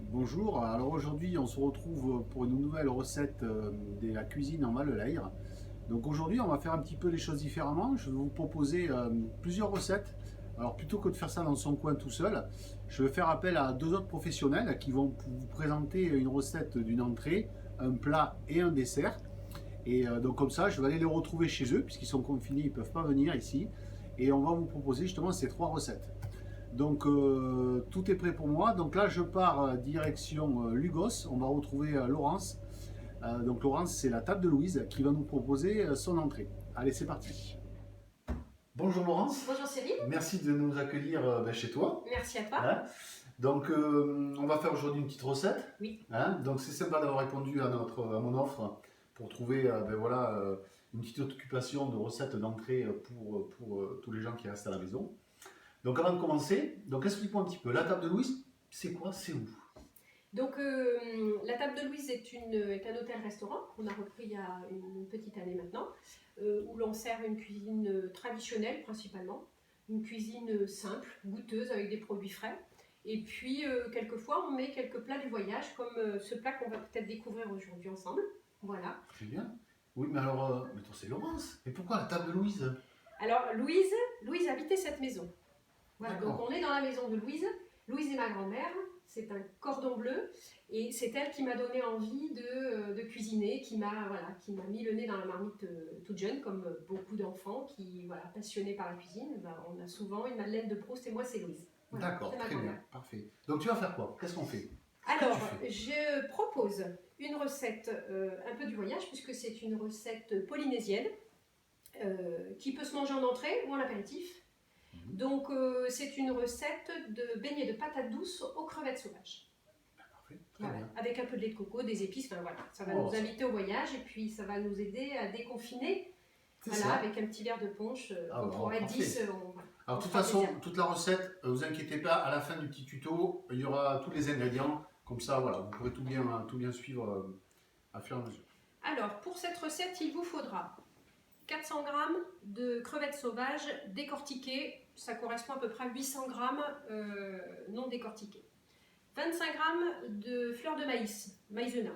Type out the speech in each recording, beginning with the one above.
Bonjour, alors aujourd'hui on se retrouve pour une nouvelle recette de la cuisine en Valelaïre. Donc aujourd'hui on va faire un petit peu les choses différemment. Je vais vous proposer plusieurs recettes. Alors plutôt que de faire ça dans son coin tout seul, je vais faire appel à deux autres professionnels qui vont vous présenter une recette d'une entrée, un plat et un dessert. Et donc comme ça je vais aller les retrouver chez eux puisqu'ils sont confinés, ils ne peuvent pas venir ici. Et on va vous proposer justement ces trois recettes. Donc tout est prêt pour moi. Donc là je pars direction Lugos. On va retrouver Laurence. Donc Laurence, c'est la table de Louise qui va nous proposer son entrée. Allez, c'est parti. Bonjour Laurence. Bonjour Cyril. Merci de nous accueillir chez toi. Merci à toi. Hein, donc on va faire aujourd'hui une petite recette. Oui. Hein, donc c'est sympa d'avoir répondu à mon offre pour trouver une petite occupation de recettes d'entrée pour tous les gens qui restent à la maison. Donc avant de commencer, explique-moi un petit peu, la table de Louise, c'est quoi, c'est où? Donc la table de Louise est un hôtel-restaurant qu'on a repris il y a une petite année maintenant, où l'on sert une cuisine traditionnelle principalement, une cuisine simple, goûteuse avec des produits frais. Et puis quelquefois on met quelques plats du voyage comme ce plat qu'on va peut-être découvrir aujourd'hui ensemble. Voilà. Très bien. Oui, mais alors, mais toi, c'est Laurence. Et pourquoi la table de Louise? Alors Louise habitait cette maison. Voilà, donc on est dans la maison de Louise. Louise est ma grand-mère, c'est un cordon bleu et c'est elle qui m'a donné envie de cuisiner, qui m'a mis le nez dans la marmite toute jeune, comme beaucoup d'enfants qui passionnés par la cuisine. On a souvent une Madeleine de Proust et moi c'est Louise. Voilà, d'accord, très bien, parfait. Donc tu vas faire quoi? Qu'est-ce qu'on fait? Alors, je propose une recette un peu du voyage puisque c'est une recette polynésienne qui peut se manger en entrée ou en apéritif. Donc c'est une recette de beignets de patates douces aux crevettes sauvages. Parfait, voilà, avec un peu de lait de coco, des épices, ça va nous inviter au voyage et puis ça va nous aider à déconfiner. Voilà, avec un petit verre de punch, on pourrait 10. Alors de toute façon, toute la recette, ne vous inquiétez pas, à la fin du petit tuto, il y aura tous les ingrédients, comme ça voilà, vous pourrez tout bien suivre à fur et à mesure. Alors pour cette recette, il vous faudra 400 g de crevettes sauvages décortiquées, ça correspond à peu près à 800 g non décortiquées. 25 g de fleurs de maïs, maïzena,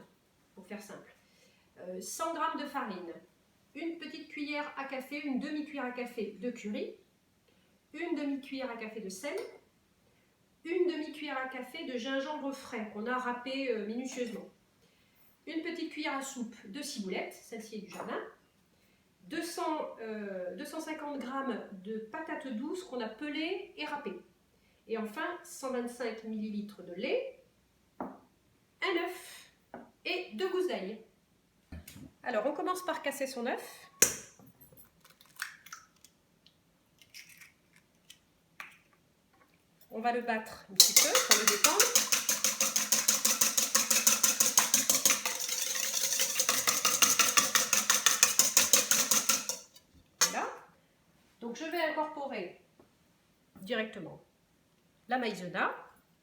pour faire simple. 100 g de farine, une petite cuillère à café, une demi-cuillère à café de curry, une demi-cuillère à café de sel, une demi-cuillère à café de gingembre frais qu'on a râpé minutieusement, une petite cuillère à soupe de ciboulette, celle-ci est du jardin, 250 g de patates douces qu'on a pelées et râpées. Et enfin, 125 ml de lait, un œuf et 2 gousses d'ail. Alors, on commence par casser son œuf. On va le battre un petit peu pour le détendre. Donc je vais incorporer directement la maïzena.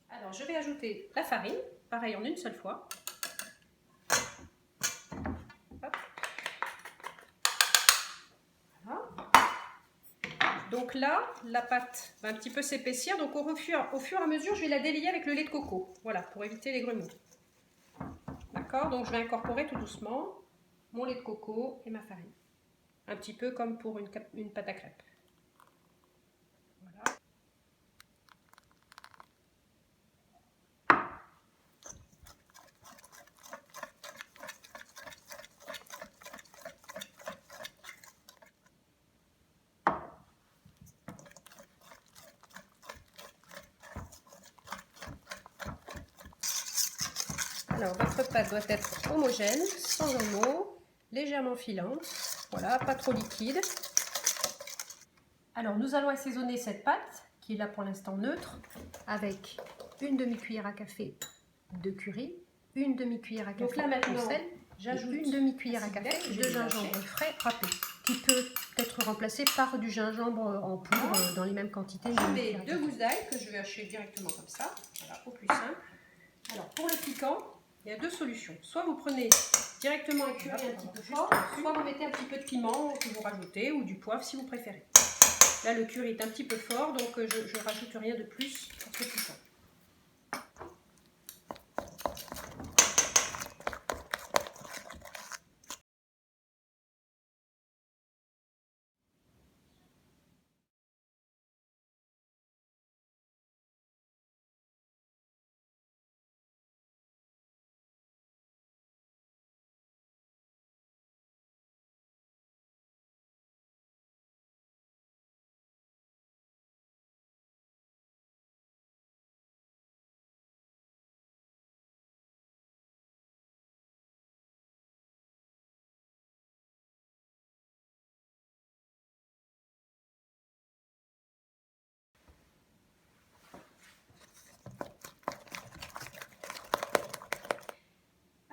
Alors je vais ajouter la farine, pareil en une seule fois. Hop. Voilà. Donc là, la pâte va un petit peu s'épaissir. Donc au fur et à mesure, je vais la délier avec le lait de coco. Voilà, pour éviter les grumeaux. D'accord, donc je vais incorporer tout doucement mon lait de coco et ma farine. Un petit peu comme pour une pâte à crêpes. Voilà. Alors, votre pâte doit être homogène, sans grumeaux, légèrement filante, voilà, pas trop liquide. Alors, nous allons assaisonner cette pâte, qui est là pour l'instant neutre, avec une demi-cuillère à café de curry, une demi-cuillère à café de sel, j'ajoute une demi-cuillère à café de gingembre frais râpé, qui peut être remplacé par du gingembre en poudre dans les mêmes quantités. Je mets 2 gousses d'ail que je vais hacher directement comme ça, voilà, au plus simple. Alors, pour le piquant, il y a deux solutions. Soit vous prenez directement un curry un petit peu fort, soit vous mettez un petit peu de piment que vous rajoutez ou du poivre si vous préférez. Là, le curry est un petit peu fort, donc je ne rajoute rien de plus pour ce piquant.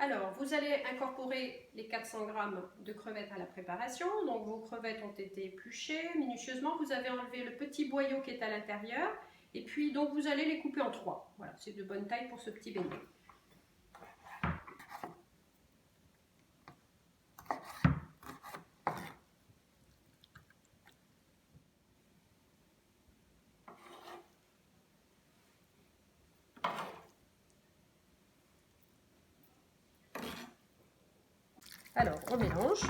Alors, vous allez incorporer les 400 g de crevettes à la préparation. Donc, vos crevettes ont été épluchées minutieusement. Vous avez enlevé le petit boyau qui est à l'intérieur. Et puis, donc, vous allez les couper en 3. Voilà, c'est de bonne taille pour ce petit beignet. Alors, on mélange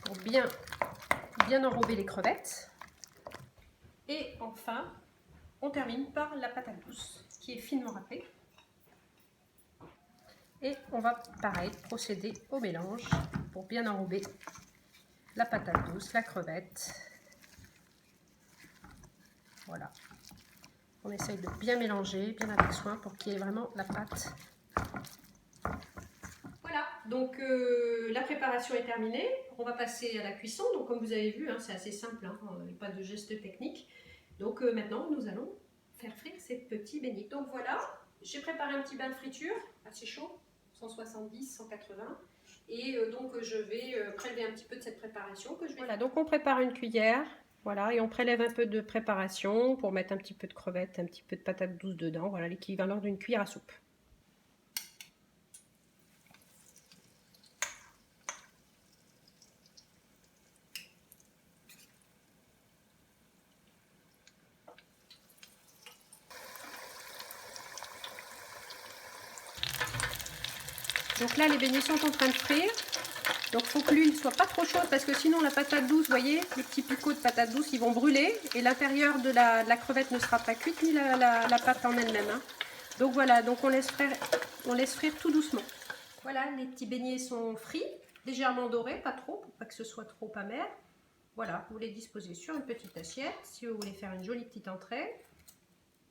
pour bien enrober les crevettes. Et enfin, on termine par la patate douce qui est finement râpée. Et on va, pareil, procéder au mélange pour bien enrober la patate douce, la crevette. Voilà. On essaye de bien mélanger, bien avec soin pour qu'il y ait vraiment la pâte. Voilà, donc la préparation est terminée. On va passer à la cuisson. Donc comme vous avez vu, hein, c'est assez simple, hein, pas de gestes techniques. Donc maintenant, nous allons faire frire ces petits beignets. Donc voilà, j'ai préparé un petit bain de friture assez chaud, 170, 180. Et donc je vais prélever un petit peu de cette préparation que je vais... Voilà, donc on prépare une cuillère. Voilà, et on prélève un peu de préparation pour mettre un petit peu de crevettes, un petit peu de patates douces dedans. Voilà, l'équivalent d'une cuillère à soupe. Donc là, les beignets sont en train de frire. Donc il faut que l'huile ne soit pas trop chaude parce que sinon la patate douce, vous voyez, les petits picots de patate douce, ils vont brûler et l'intérieur de la crevette ne sera pas cuite ni la pâte en elle-même. Hein. Donc voilà, donc on laisse frire tout doucement. Voilà, les petits beignets sont frits, légèrement dorés, pas trop, pour pas que ce soit trop amer. Voilà, vous les disposez sur une petite assiette si vous voulez faire une jolie petite entrée.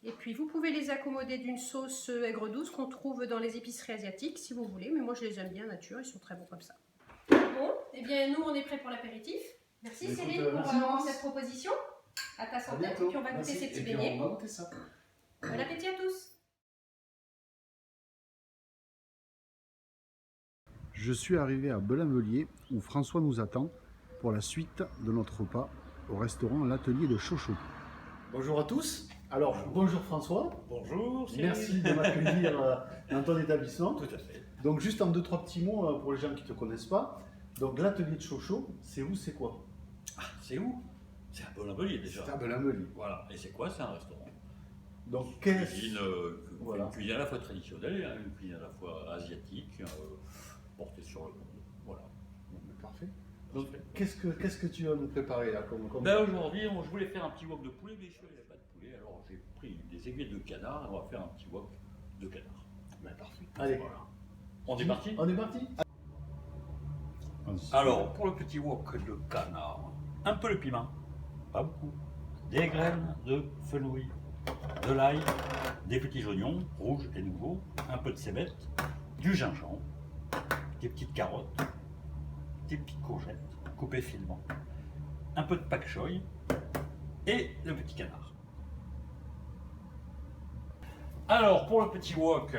Et puis vous pouvez les accommoder d'une sauce aigre douce qu'on trouve dans les épiceries asiatiques si vous voulez, mais moi je les aime bien nature, ils sont très bons comme ça. Bon, et bien nous on est prêts pour l'apéritif. Merci Céline pour cette proposition. À ta santé, et puis on va goûter ces petits beignets. On va goûter ça. Bon appétit à tous. Je suis arrivé à Belin-Velier où François nous attend pour la suite de notre repas au restaurant L'Atelier de Chocho. Bonjour à tous. Alors, bonjour François. Bonjour. Merci de m'accueillir dans ton établissement. Tout à fait. Donc, juste en 2-3 petits mots pour les gens qui ne te connaissent pas. Donc, l'Atelier de Chocho, c'est où, c'est quoi? C'est où? C'est à Belin-Velier déjà. C'est à Belin-Velier. Voilà. Et c'est quoi? C'est un restaurant. Donc, Une cuisine à la fois traditionnelle et une cuisine à la fois asiatique, portée sur le monde. Voilà. Parfait. Donc, qu'est-ce que tu vas nous préparer là Ben aujourd'hui, je voulais faire un petit wok de poulet, mais je n'avais pas de poulet, alors j'ai pris des aiguilles de canard et on va faire un petit wok de canard. Ben, parfait. Allez, voilà. On est parti? On est parti. Alors, pour le petit wok de canard, un peu de piment, pas beaucoup, des graines de fenouil, de l'ail, des petits oignons rouges et nouveaux, un peu de cébette, du gingembre, des petites carottes, des petites courgettes coupées finement, un peu de pak choy et le petit canard. Alors pour le petit wok,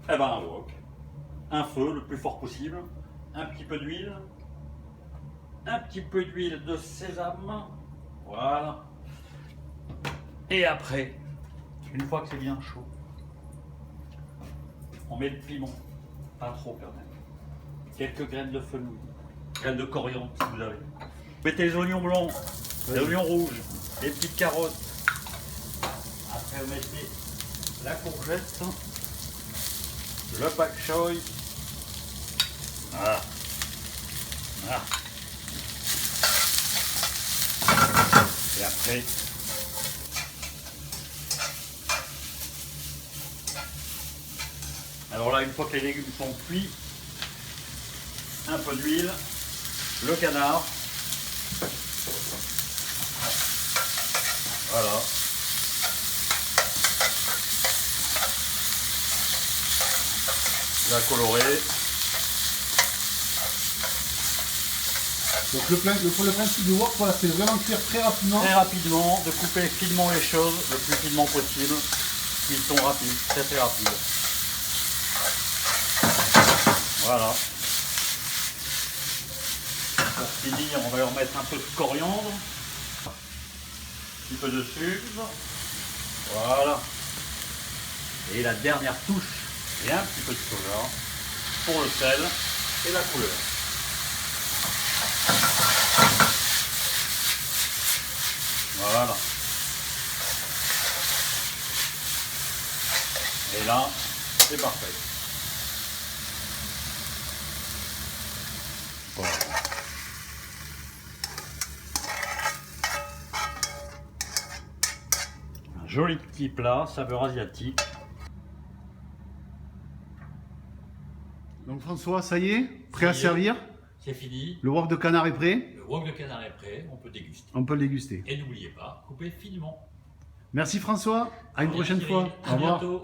un wok, un feu le plus fort possible, un petit peu d'huile, un petit peu d'huile de sésame, voilà. Et après, une fois que c'est bien chaud, on met le piment, pas trop quand même, quelques graines de fenouil, graines de coriandre si vous avez. Mettez les oignons blancs, les oignons rouges, les petites carottes. Après vous mettez la courgette, le pak choy. Voilà. Voilà. Et après, alors là, une fois que les légumes sont cuits, un peu d'huile, le canard, voilà, la colorer. Donc le principe du wok, voilà, c'est vraiment cuire très rapidement. Très rapidement, de couper finement les choses le plus finement possible. Ils sont rapides, très rapides. Voilà. Pour finir, on va leur mettre un peu de coriandre, un petit peu de sucre. Voilà. Et la dernière touche, et un petit peu de soja pour le sel et la couleur. Voilà. Et là, c'est parfait. Voilà. Un joli petit plat, saveur asiatique. Donc François, ça y est, prêt à servir. C'est fini. Le wok de canard est prêt. Le wok de canard est prêt, on peut déguster. On peut le déguster. Et n'oubliez pas, coupez finement. Merci François, à une prochaine fois. À Au revoir. bientôt.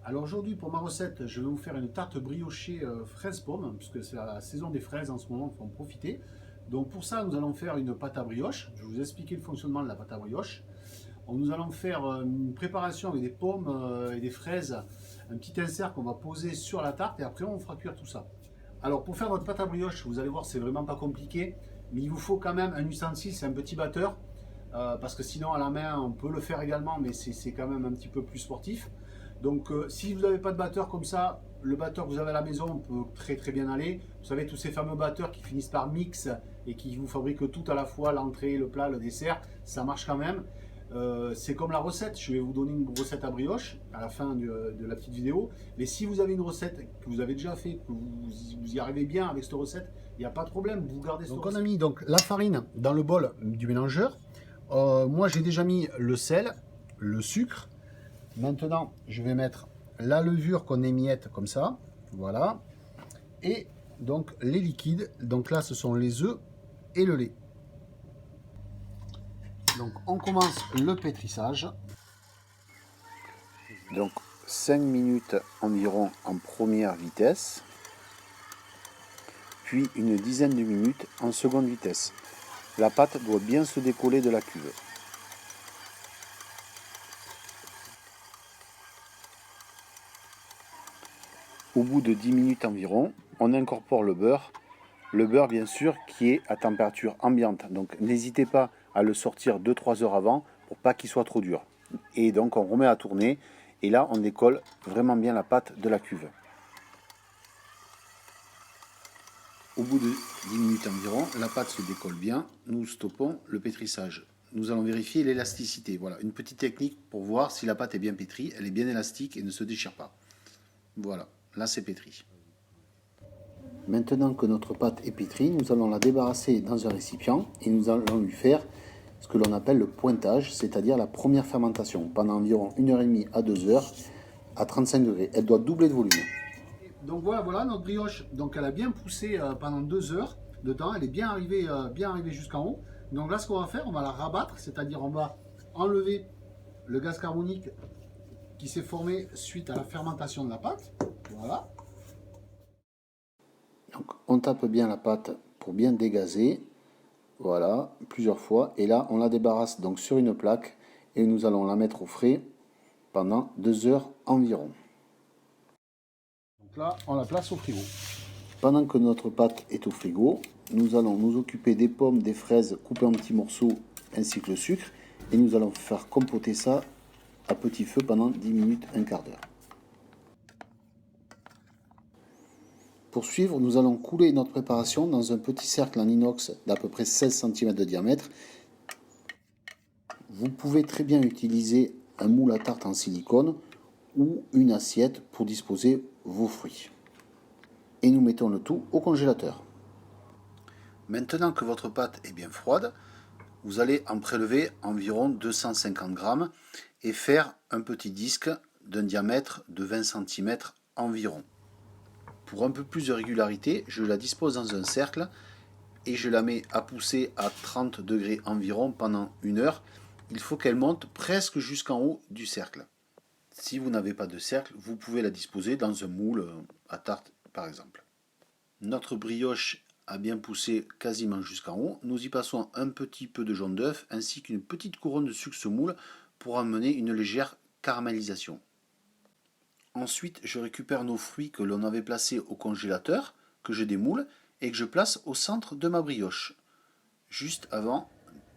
Alors aujourd'hui pour ma recette, je vais vous faire une tarte briochée fraise pomme, puisque c'est la saison des fraises en ce moment, il faut en profiter. Donc pour ça, nous allons faire une pâte à brioche. Je vais vous expliquer le fonctionnement de la pâte à brioche. Nous allons faire une préparation avec des pommes et des fraises, un petit insert qu'on va poser sur la tarte et après on fera cuire tout ça. Alors pour faire votre pâte à brioche, vous allez voir, c'est vraiment pas compliqué, mais il vous faut quand même un ustensile, c'est un petit batteur, parce que sinon à la main on peut le faire également, mais c'est quand même un petit peu plus sportif. Donc si vous n'avez pas de batteur comme ça, le batteur que vous avez à la maison peut très bien aller. Vous savez, tous ces fameux batteurs qui finissent par mix et qui vous fabriquent tout à la fois, l'entrée, le plat, le dessert, ça marche quand même. C'est comme la recette, je vais vous donner une recette à brioche à la fin de la petite vidéo. Mais si vous avez une recette que vous avez déjà fait, que vous y arrivez bien avec cette recette, il n'y a pas de problème, vous gardez cette recette. Donc on a mis donc la farine dans le bol du mélangeur. Moi j'ai déjà mis le sel, le sucre. Maintenant, je vais mettre la levure qu'on émiette comme ça, voilà, et donc les liquides. Donc là, ce sont les œufs et le lait. Donc on commence le pétrissage. Donc 5 minutes environ en première vitesse, puis une dizaine de minutes en seconde vitesse. La pâte doit bien se décoller de la cuve. Au bout de 10 minutes environ, on incorpore le beurre. Le beurre, bien sûr, qui est à température ambiante. Donc n'hésitez pas à le sortir 2-3 heures avant pour pas qu'il soit trop dur. Et donc on remet à tourner. Et là, on décolle vraiment bien la pâte de la cuve. Au bout de 10 minutes environ, la pâte se décolle bien. Nous stoppons le pétrissage. Nous allons vérifier l'élasticité. Voilà, une petite technique pour voir si la pâte est bien pétrie. Elle est bien élastique et ne se déchire pas. Voilà. Là, c'est pétri. Maintenant que notre pâte est pétrie, nous allons la débarrasser dans un récipient et nous allons lui faire ce que l'on appelle le pointage, c'est-à-dire la première fermentation, pendant environ 1h30 à 2 heures à 35 degrés. Elle doit doubler de volume. Donc voilà notre brioche. Donc elle a bien poussé pendant 2 heures de temps. Elle est bien arrivée jusqu'en haut. Donc là, ce qu'on va faire, on va la rabattre, c'est-à-dire on va enlever le gaz carbonique qui s'est formé suite à la fermentation de la pâte. Voilà. Donc on tape bien la pâte pour bien dégazer. Voilà, plusieurs fois. Et là, on la débarrasse donc sur une plaque et nous allons la mettre au frais pendant 2 heures environ. Donc là, on la place au frigo. Pendant que notre pâte est au frigo, nous allons nous occuper des pommes, des fraises coupées en petits morceaux ainsi que le sucre. Et nous allons faire compoter ça à petit feu pendant 10 minutes, un quart d'heure. Pour suivre, nous allons couler notre préparation dans un petit cercle en inox d'à peu près 16 cm de diamètre. Vous pouvez très bien utiliser un moule à tarte en silicone ou une assiette pour disposer vos fruits. Et nous mettons le tout au congélateur. Maintenant que votre pâte est bien froide, vous allez en prélever environ 250 g et faire un petit disque d'un diamètre de 20 cm environ. Pour un peu plus de régularité, je la dispose dans un cercle et je la mets à pousser à 30 degrés environ pendant 1 heure. Il faut qu'elle monte presque jusqu'en haut du cercle. Si vous n'avez pas de cercle, vous pouvez la disposer dans un moule à tarte par exemple. Notre brioche a bien poussé quasiment jusqu'en haut. Nous y passons un petit peu de jaune d'œuf ainsi qu'une petite couronne de sucre semoule pour amener une légère caramélisation. Ensuite, je récupère nos fruits que l'on avait placés au congélateur, que je démoule et que je place au centre de ma brioche, juste avant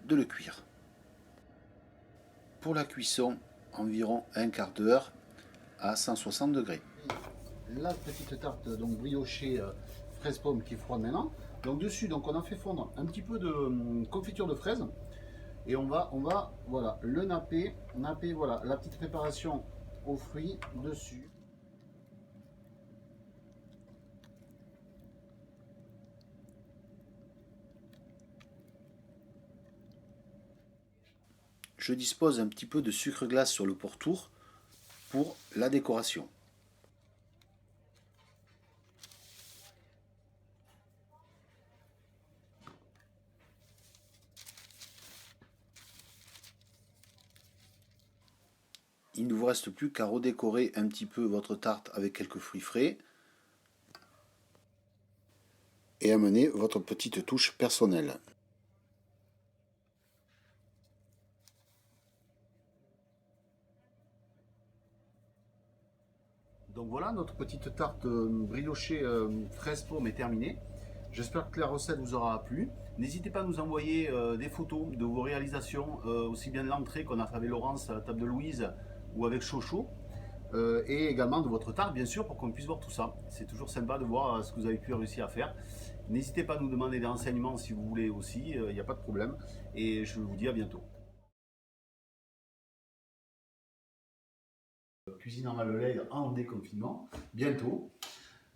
de le cuire. Pour la cuisson, environ un quart d'heure à 160 degrés. La petite tarte donc briochée fraise pomme qui froide maintenant. Donc dessus, donc on a fait fondre un petit peu de confiture de fraise et on va voilà le napper voilà la petite préparation aux fruits dessus. Je dispose un petit peu de sucre glace sur le pourtour pour la décoration. Il ne vous reste plus qu'à redécorer un petit peu votre tarte avec quelques fruits frais et amener votre petite touche personnelle. Donc voilà, notre petite tarte briochée fraise pomme est terminée. J'espère que la recette vous aura plu. N'hésitez pas à nous envoyer des photos de vos réalisations, aussi bien de l'entrée qu'on a fait avec Laurence à la table de Louise ou avec Chocho, et également de votre tarte bien sûr pour qu'on puisse voir tout ça. C'est toujours sympa de voir ce que vous avez pu réussir à faire. N'hésitez pas à nous demander des renseignements si vous voulez aussi, il n'y a pas de problème. Et je vous dis à bientôt. Cuisine en Malolède en déconfinement, bientôt.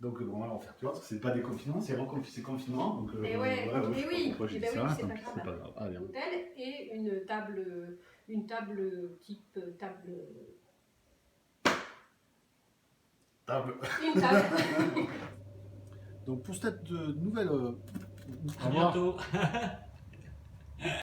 Donc bon, on va faire, tu vois, parce que c'est pas déconfinement, c'est confinement. Donc, Et ouais, voilà, et oui, pourquoi j'ai et dit ben ça, oui, c'est tant pas pis, grave. c'est pas grave. Allez, on- Hôtel et une table type table. Table. Une table. Donc pour cette nouvelle... À bientôt.